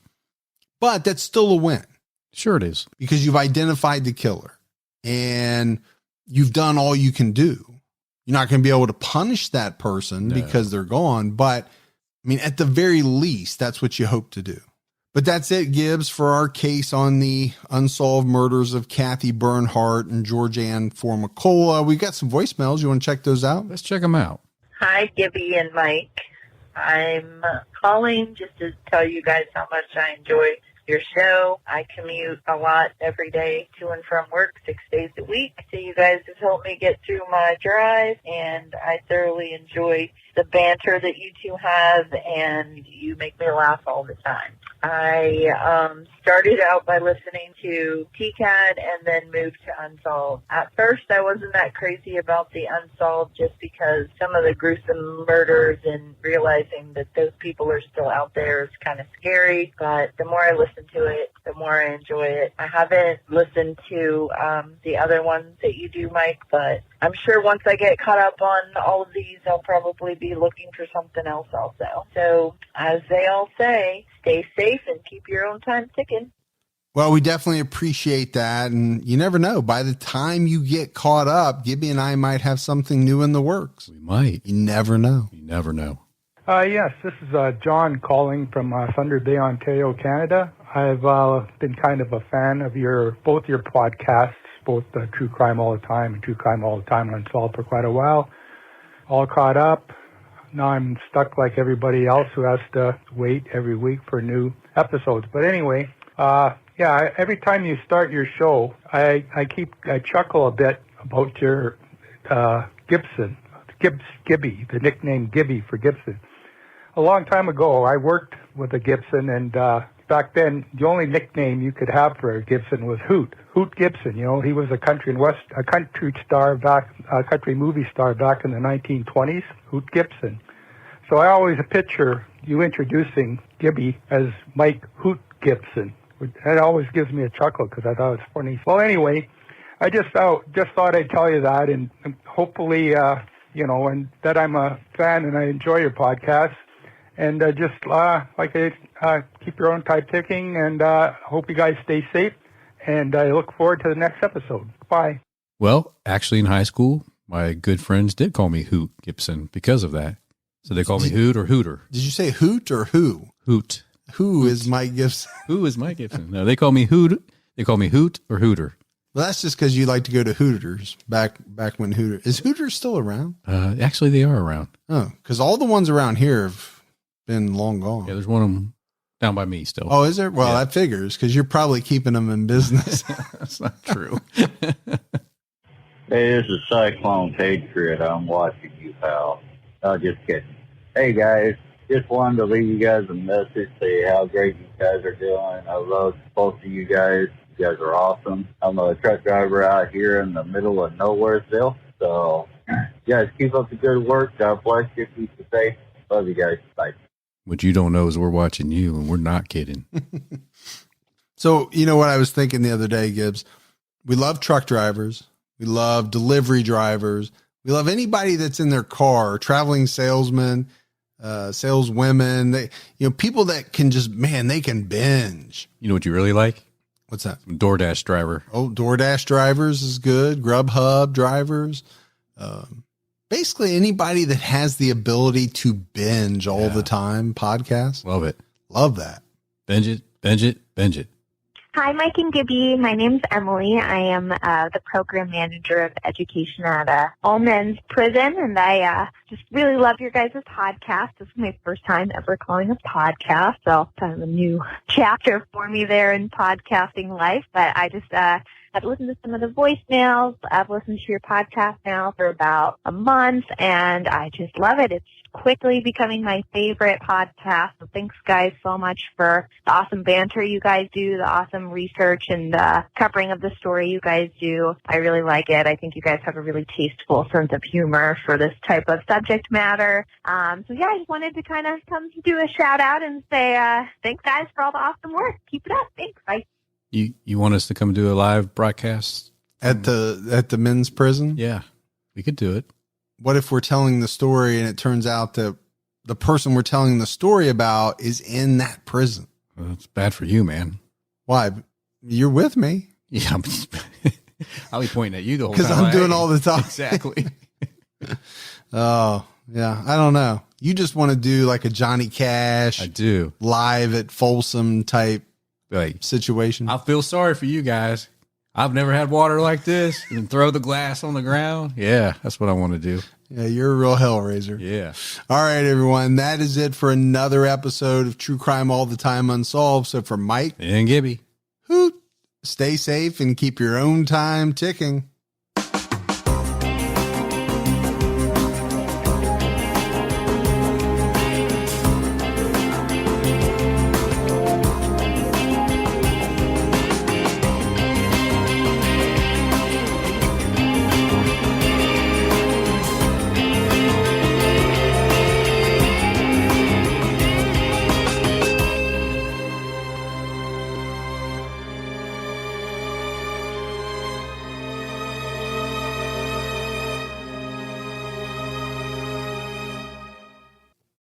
But that's still a win. Sure it is. Because you've identified the killer and you've done all you can do. You're not going to be able to punish that person because they're gone. But I mean, at the very least, that's what you hope to do. But that's it, Gibbs, for our case on the unsolved murders of Kathy Bernhard and George-Ann Formicola. We got some voicemails. You want to check those out? Let's check them out. Hi, Gibby and Mike. I'm calling just to tell you guys how much I enjoy your show. I commute a lot every day to and from work 6 days a week. So you guys have helped me get through my drive, and I thoroughly enjoy the banter that you two have, and you make me laugh all the time. I started out by listening to TCAD and then moved to Unsolved. At first, I wasn't that crazy about the Unsolved just because some of the gruesome murders and realizing that those people are still out there is kind of scary. But the more I listen to it, the more I enjoy it. I haven't listened to the other ones that you do, Mike, but I'm sure once I get caught up on all of these, I'll probably be looking for something else also. So, as they all say, stay safe and keep your own time ticking. Well, we definitely appreciate that. And you never know. By the time you get caught up, Gibby and I might have something new in the works. We might. You never know. You never know. Yes, this is John calling from Thunder Bay, Ontario, Canada. I've been kind of a fan of both your podcasts, both True Crime All the Time and True Crime All the Time Unsolved for quite a while. All caught up. Now I'm stuck like everybody else who has to wait every week for new episodes. But anyway, every time you start your show, I chuckle a bit about your Gibby, the nickname Gibby for Gibson. A long time ago, I worked with a Gibson, and back then, the only nickname you could have for a Gibson was Hoot Gibson. You know, he was a country movie star back in the 1920s, Hoot Gibson. So I always picture you introducing Gibby as Mike Hoot Gibson. That always gives me a chuckle because I thought it was funny. Well, anyway, I just thought I'd tell you that, and hopefully, and that I'm a fan and I enjoy your podcast. And Keep your own time ticking, and hope you guys stay safe. And I look forward to the next episode. Bye. Well, actually, in high school, my good friends did call me Hoot Gibson because of that. So they call me Hoot or Hooter. Did you say Hoot or Who? Hoot. Who is Mike Gibson? Who is Mike Gibson? No, they call me Hoot. They call me Hoot or Hooter. Well, that's just because you like to go to Hooters back when is Hooters still around? Actually, they are around. Oh, because all the ones around here have been long gone. Yeah, there's one of them down by me still. Oh, is there? Well, that figures because you're probably keeping them in business. That's not true. Hey, this is Cyclone Patriot. I'm watching you, pal. No, just kidding. Hey, guys. Just wanted to leave you guys a message, say how great you guys are doing. I love both of you guys. You guys are awesome. I'm a truck driver out here in the middle of nowhere still. So, you guys keep up the good work. God bless you. Keep you safe. Love you guys. Bye. What you don't know is we're watching you, and we're not kidding. So, you know what I was thinking the other day, Gibbs? We love truck drivers. We love delivery drivers. We love anybody that's in their car, traveling salesmen, saleswomen, people that can just, they can binge. You know what you really like? What's that? DoorDash driver. Oh, DoorDash drivers is good. Grubhub drivers. Basically anybody that has the ability to binge all the time podcast. Love it. Love that. Binge it, binge it, binge it. Hi, Mike and Gibby. My name's Emily. I am the program manager of education at All Men's Prison, and I just really love your guys' podcast. This is my first time ever calling a podcast, so kind of a new chapter for me there in podcasting life. But I just I've listened to some of the voicemails. I've listened to your podcast now for about a month, and I just love it. It's quickly becoming my favorite podcast. So thanks, guys, so much for the awesome banter you guys do, the awesome research and covering of the story you guys do. I really like it. I think you guys have a really tasteful sense of humor for this type of subject matter. So yeah, I just wanted to kind of come to do a shout out and say thanks, guys, for all the awesome work. Keep it up. Thanks. Bye. You want us to come do a live broadcast at the men's prison? Yeah, we could do it. What if we're telling the story and it turns out that the person we're telling the story about is in that prison? Well, it's bad for you, man. Why? You're with me. Yeah, I'll be pointing at you the whole time. Because I'm doing all the time. Exactly. Oh, yeah. I don't know. You just want to do like a Johnny Cash. I do. Live at Folsom type situation. I feel sorry for you guys. I've never had water like this and throw the glass on the ground. Yeah, that's what I want to do. Yeah, you're a real hellraiser. Yeah. All right, everyone. That is it for another episode of True Crime All the Time Unsolved. So for Mike and Gibby, stay safe and keep your own time ticking.